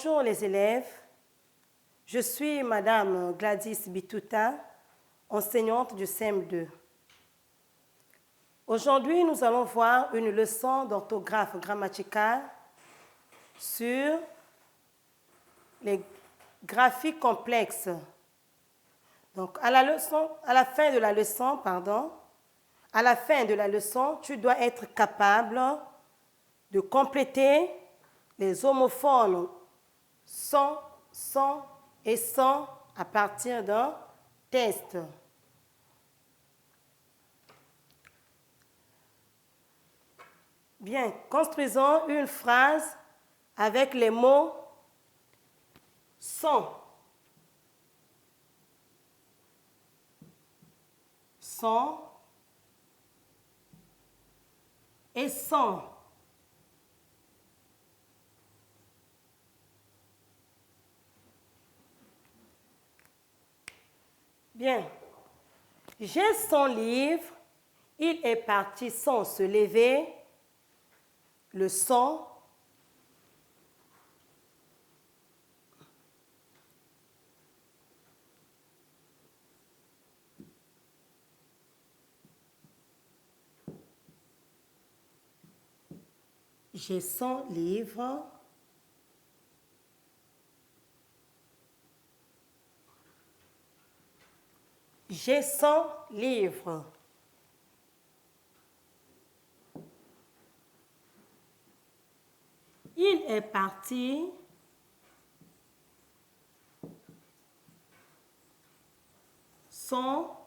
Bonjour les élèves, je suis Madame Gladys Bituta, enseignante du CM2. Aujourd'hui, nous allons voir une leçon d'orthographe grammaticale sur les graphiques complexes. Donc, à la fin de la leçon, tu dois être capable de compléter les homophones son, son et son à partir d'un test. Bien, construisons une phrase avec les mots son, son et son. Bien, j'ai son livre, il est parti sans se lever, le son, j'ai son livre, j'ai son livre. Il est parti sans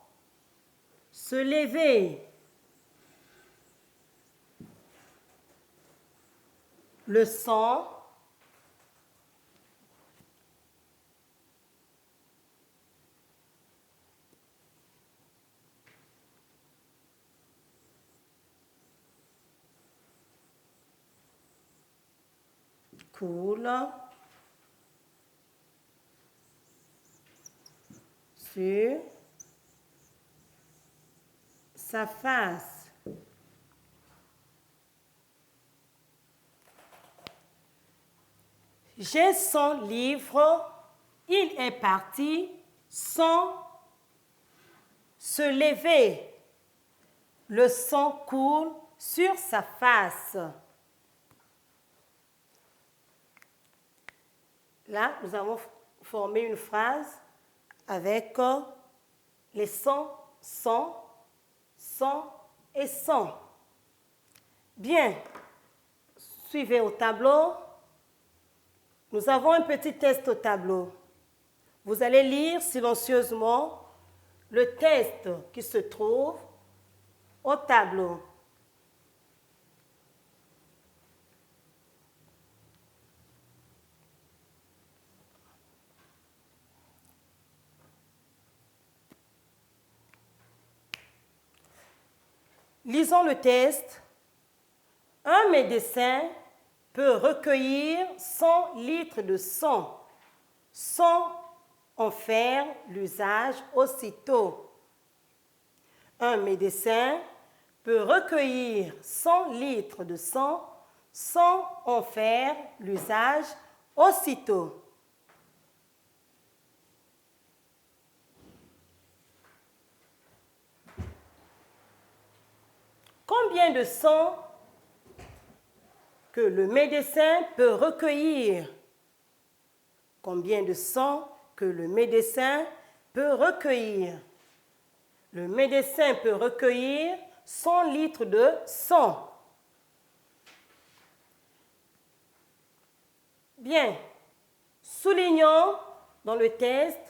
se lever. Le son, coule sur sa face. J'ai son livre, il est parti sans se lever. Le sang coule sur sa face. Là, nous avons formé une phrase avec les sons, son, son et son. Bien, suivez au tableau. Nous avons un petit test au tableau. Vous allez lire silencieusement le test qui se trouve au tableau. Lisons le test. Un médecin peut recueillir 100 litres de sang sans en faire l'usage aussitôt. Un médecin peut recueillir 100 litres de sang sans en faire l'usage aussitôt. Combien de sang que le médecin peut recueillir? Combien de sang que le médecin peut recueillir? Le médecin peut recueillir 100 litres de sang. Bien, soulignons dans le test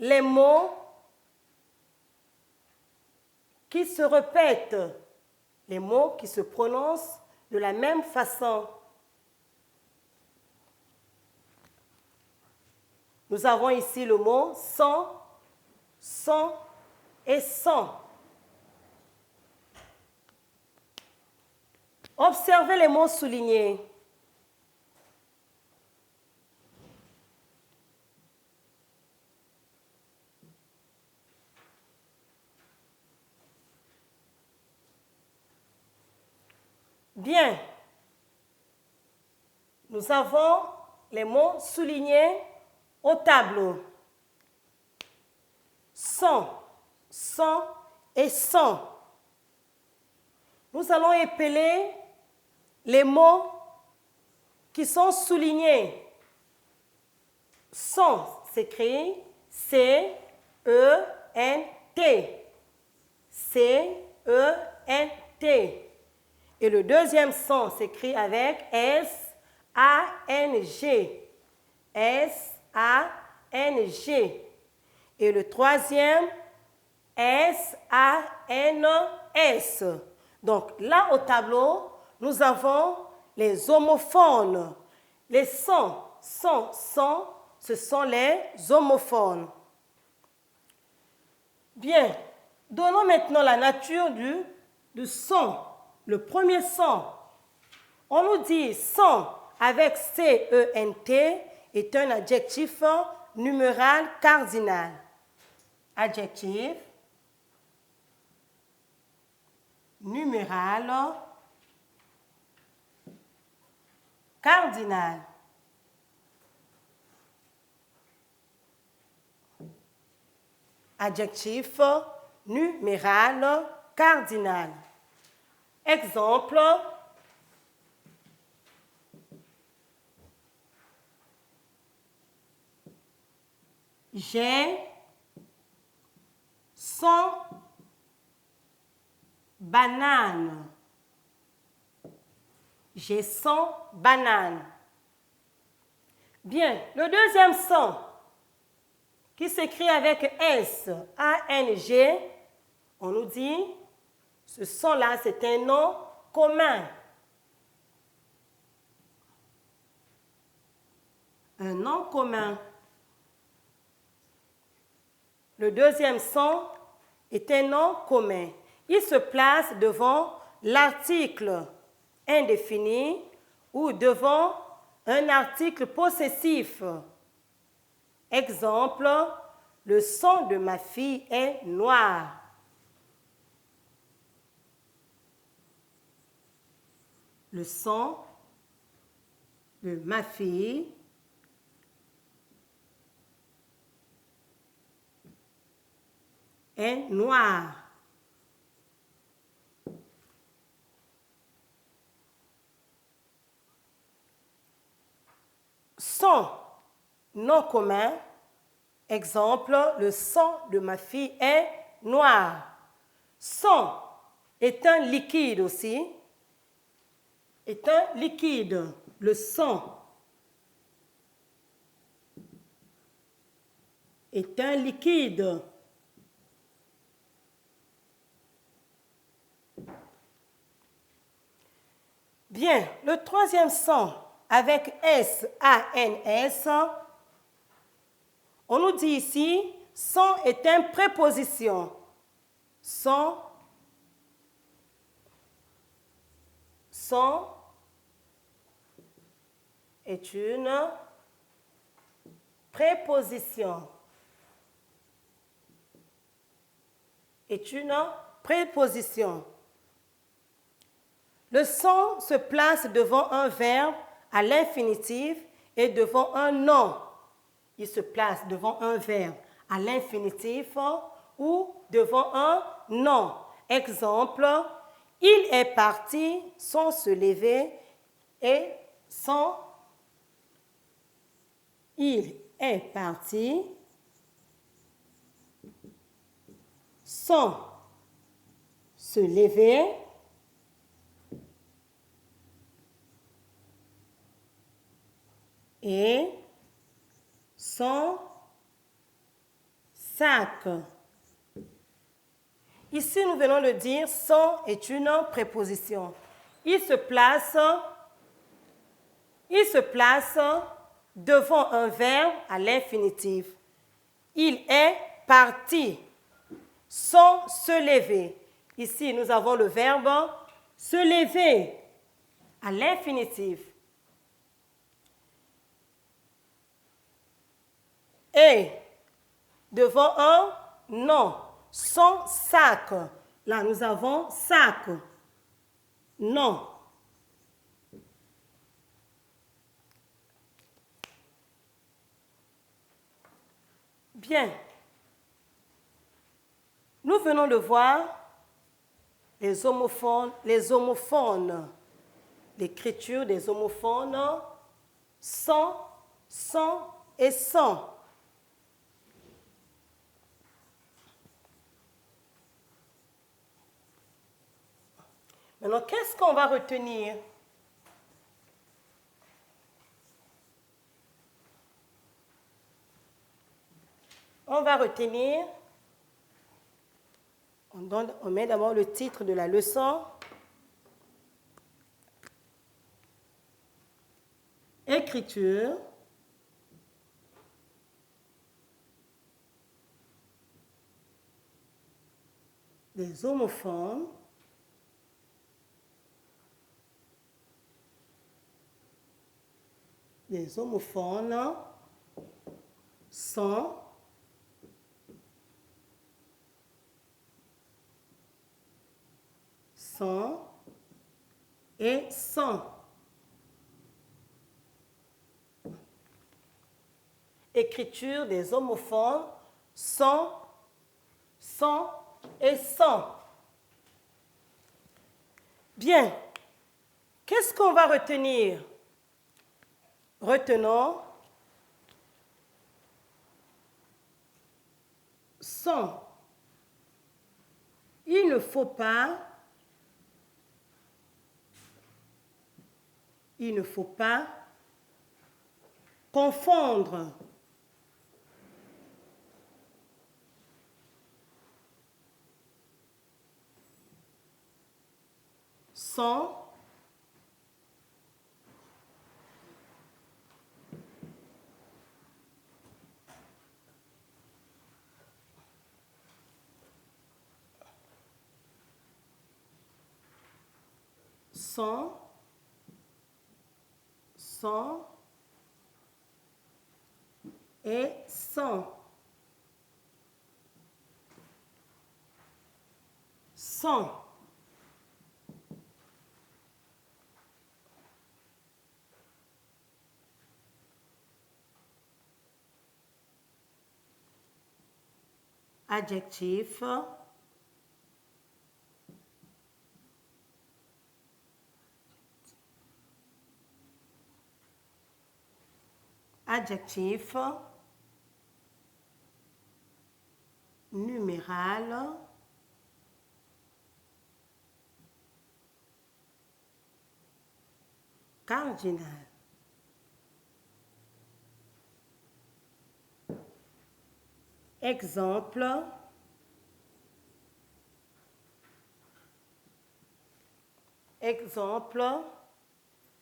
les mots qui se répètent, les mots qui se prononcent de la même façon. Nous avons ici le mot sang, son et sang. Observez les mots soulignés. Bien. Nous avons les mots soulignés au tableau. Sont, sont et sont. Nous allons épeler les mots qui sont soulignés. Sont s'écrit C-E-N-T. C-E-N-T. Et le deuxième son s'écrit avec S-A-N-G. S-A-N-G. Et le troisième, S-A-N-S. Donc là au tableau, nous avons les homophones. Les sons, son, ce sont les homophones. Bien, donnons maintenant la nature du son. Le premier son, on nous dit son avec C-E-N-T est un adjectif numéral cardinal. Adjectif numéral cardinal. Adjectif numéral cardinal. Exemple, j'ai 100 bananes. J'ai 100 bananes. Bien, le deuxième son qui s'écrit avec S-A-N-G, on nous dit, ce son-là, c'est un nom commun. Un nom commun. Le deuxième son est un nom commun. Il se place devant l'article indéfini ou devant un article possessif. Exemple, le son de ma fille est noir. Le son de ma fille est noir. Son non commun, exemple, le son de ma fille est noir. Son est un liquide aussi. Est un liquide. Le son est un liquide. Bien, le troisième son avec S-A-N-S, on nous dit ici, son est une préposition. Son est une préposition. Est une préposition. Le son se place devant un verbe à l'infinitif et devant un nom. Il se place devant un verbe à l'infinitif ou devant un nom. Exemple, il est parti sans se lever et sans. Il est parti sans se lever et son sac. Ici, nous venons de dire, son est une préposition. Il se place devant un verbe à l'infinitif. Il est parti sans se lever. Ici, nous avons le verbe se lever à l'infinitif. Et devant un nom, son sac. Là, nous avons sac. Non. Bien. Nous venons de voir les homophones, l'écriture des homophones sans, et sans. Maintenant, qu'est-ce qu'on va retenir? On va retenir, on met d'abord le titre de la leçon. Écriture. Des homophones. Des homophones sont et sans. Écriture des homophones sont et sans. Bien. Qu'est-ce qu'on va retenir? Retenons sans. Il ne faut pas confondre sans et sans. Sans. Adjectif. Adjectif. Numéral. Cardinal. Exemple.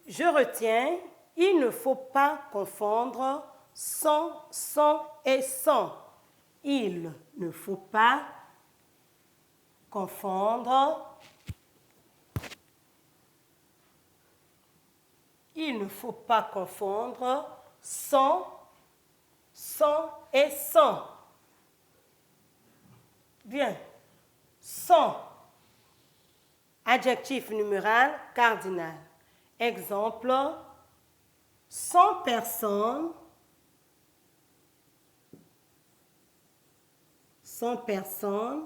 Je retiens, il ne faut pas confondre sans et sans. Il ne faut pas confondre. Il ne faut pas confondre sans et sans. Bien. Sans. Adjectif numéral cardinal. Exemple. 100 personnes. 100 personnes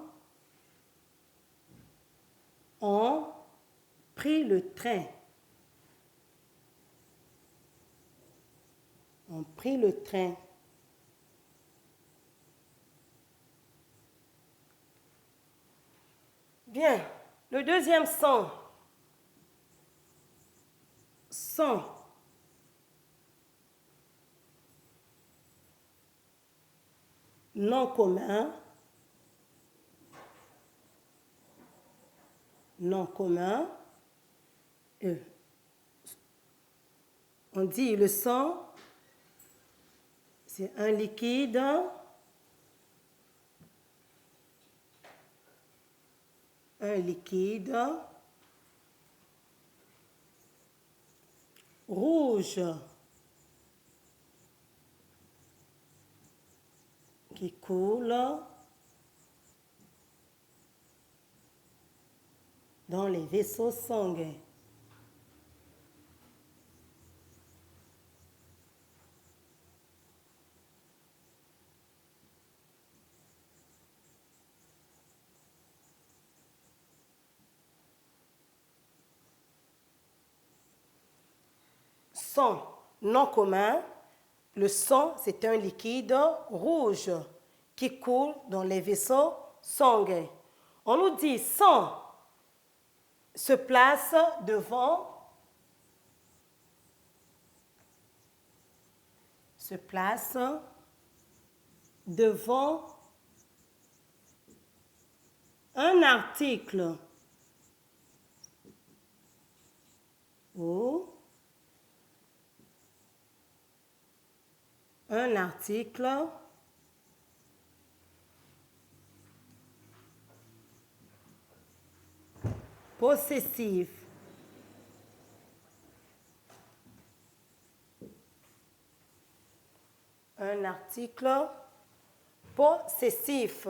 ont pris le train. Ont pris le train. Bien. Le deuxième son. Son. Nom commun. Nom commun. On dit le sang, c'est un liquide. Un liquide rouge qui coule dans les vaisseaux sanguins. sang non commun. Le sang, c'est un liquide rouge qui coule dans les vaisseaux sanguins. On nous dit sang se place devant un article ou un article possessif. Un article possessif.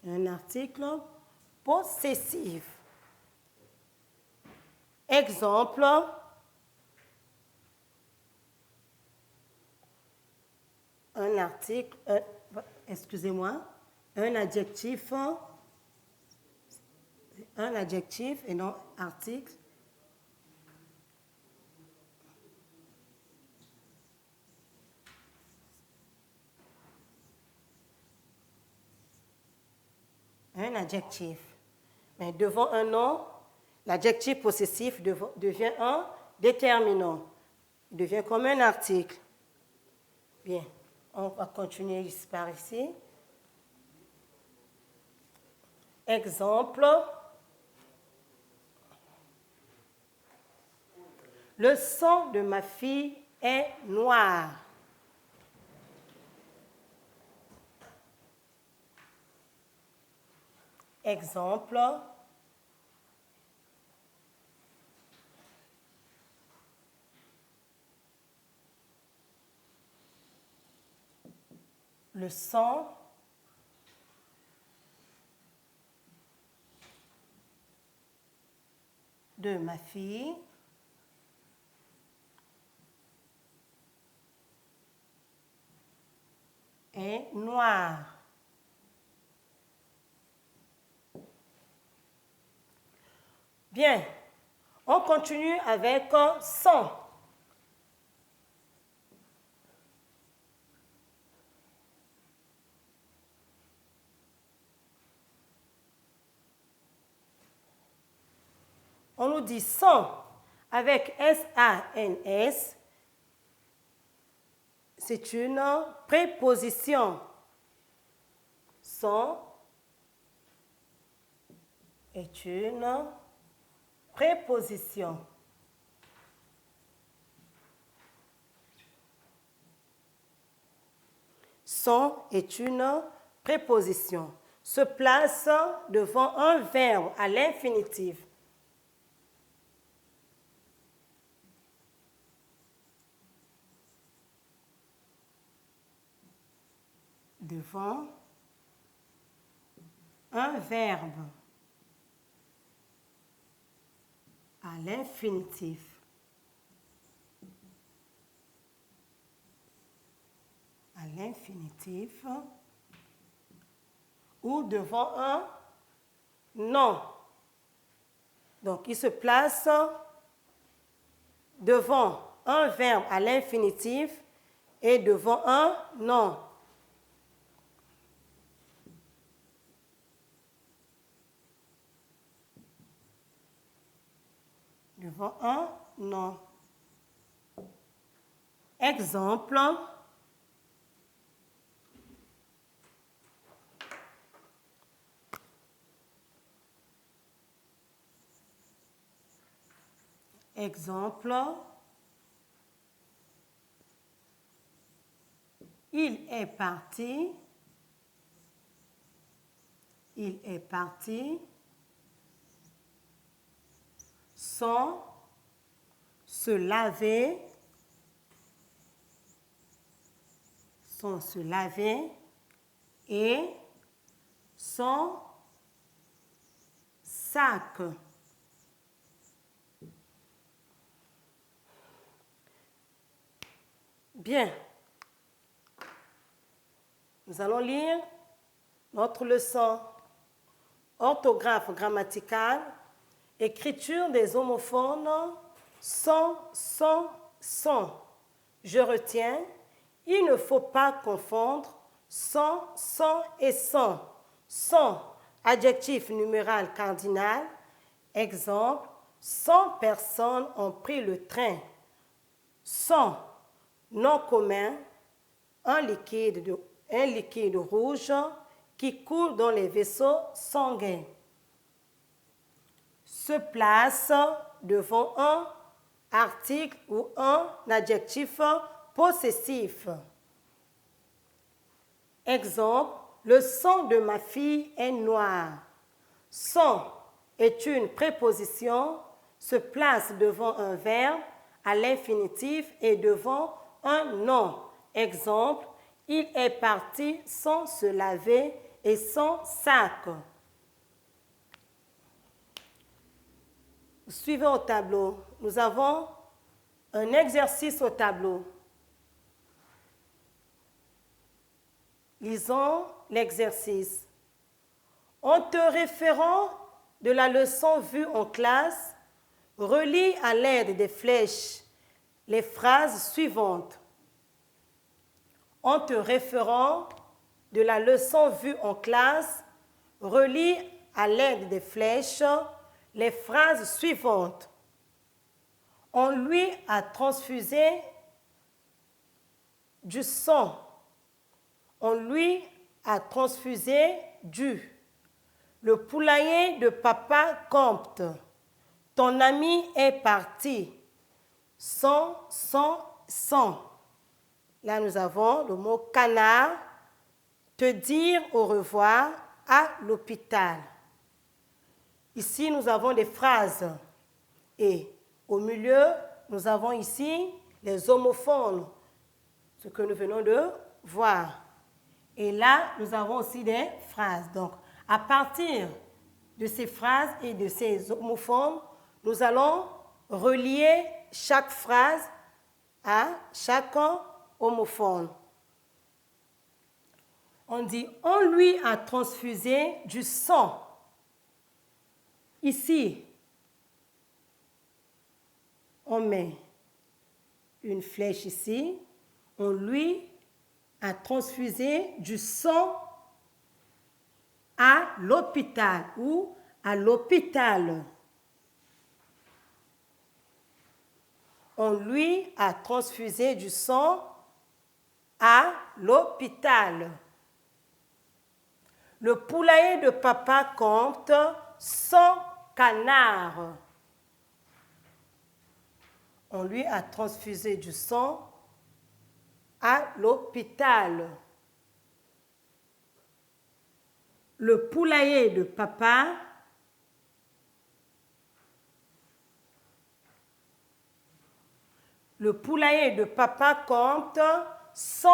Un article possessif. Exemple, un article, un adjectif et non article. Un adjectif. Mais devant un nom, l'adjectif possessif devient un déterminant. Il devient comme un article. Bien, on va continuer par ici. Exemple. Le sang de ma fille est noir. Exemple. Le sang de ma fille est noir. Bien, on continue avec sang. On nous dit sang avec S-A-N-S. C'est une préposition. Sang est une préposition. Sang est une préposition. Se place devant un verbe à l'infinitif. Devant un verbe à l'infinitif. À l'infinitif ou devant un nom. Donc, il se place devant un verbe à l'infinitif et devant un nom. Devant un nom. Exemple. Exemple. Il est parti. Il est parti. Sans se laver. Sans se laver. Et son sac. Bien. Nous allons lire Notre leçon. Orthographe grammaticale, écriture des homophones, son, son. Je retiens, il ne faut pas confondre son et son. Son, adjectif numéral cardinal. Exemple, 100 personnes ont pris le train. Son, nom commun, un liquide rouge qui coule dans les vaisseaux sanguins. Se place devant un article ou un adjectif possessif. Exemple, le sang de ma fille est noir. Son est une préposition, se place devant un verbe à l'infinitif et devant un nom. Exemple, il est parti sans se laver et sans sac. Suivez au tableau. Nous avons un exercice au tableau. Lisons l'exercice. En te référant de la leçon vue en classe, relis à l'aide des flèches les phrases suivantes. En te référant de la leçon vue en classe, relis à l'aide des flèches les phrases suivantes. On lui a transfusé du sang. On lui a transfusé du. Le poulailler de papa compte. Ton ami est parti. Son. Là, nous avons le mot canard. Te dire au revoir à l'hôpital. Ici, nous avons des phrases. Et au milieu, nous avons ici les homophones, ce que nous venons de voir. Et là, nous avons aussi des phrases. Donc, à partir de ces phrases et de ces homophones, nous allons relier chaque phrase à chaque homophone. On dit, on lui a transfusé du sang. Ici, on met une flèche ici. On lui a transfusé du sang à l'hôpital ou à l'hôpital. On lui a transfusé du sang à l'hôpital. Le poulailler de papa compte 100 canards. On lui a transfusé du sang à l'hôpital. Le poulailler de papa compte 100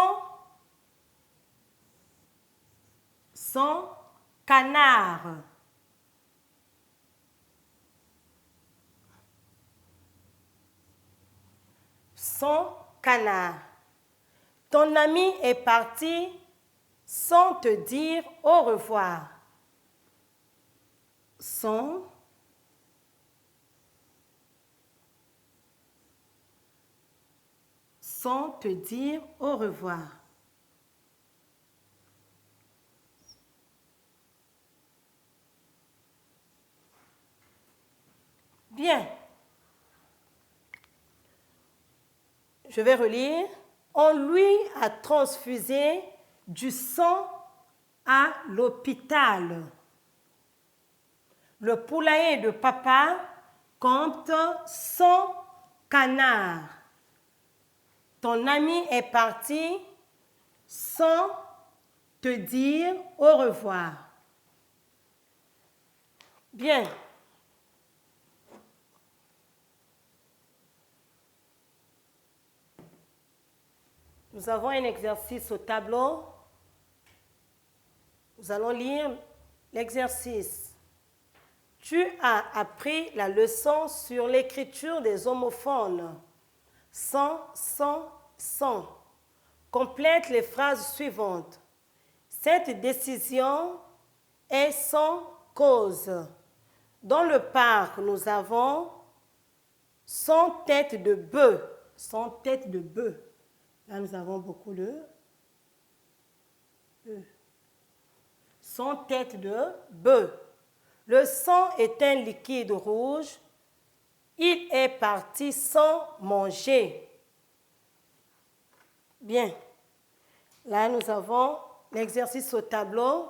canards. Canard. Ton ami est parti sans te dire au revoir. Sans te dire au revoir. Bien. Je vais relire. On lui a transfusé du sang à l'hôpital. Le poulailler de papa compte 100 canards. Ton ami est parti sans te dire au revoir. Bien. Nous avons un exercice au tableau. Nous allons lire l'exercice. Tu as appris la leçon sur l'écriture des homophones. Sans. Complète les phrases suivantes. Cette décision est sans cause. Dans le parc, nous avons 100 têtes de bœuf. 100 têtes de bœuf. Là, nous avons beaucoup de bœufs. 100 têtes de bœuf. Le sang est un liquide rouge. Il est parti sans manger. Bien. Là, nous avons l'exercice au tableau.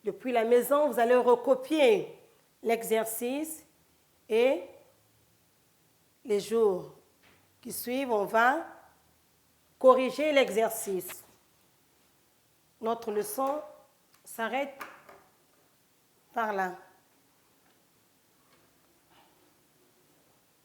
Depuis la maison, vous allez recopier l'exercice et les jours qui suivent, on va corriger l'exercice. Notre leçon s'arrête par là.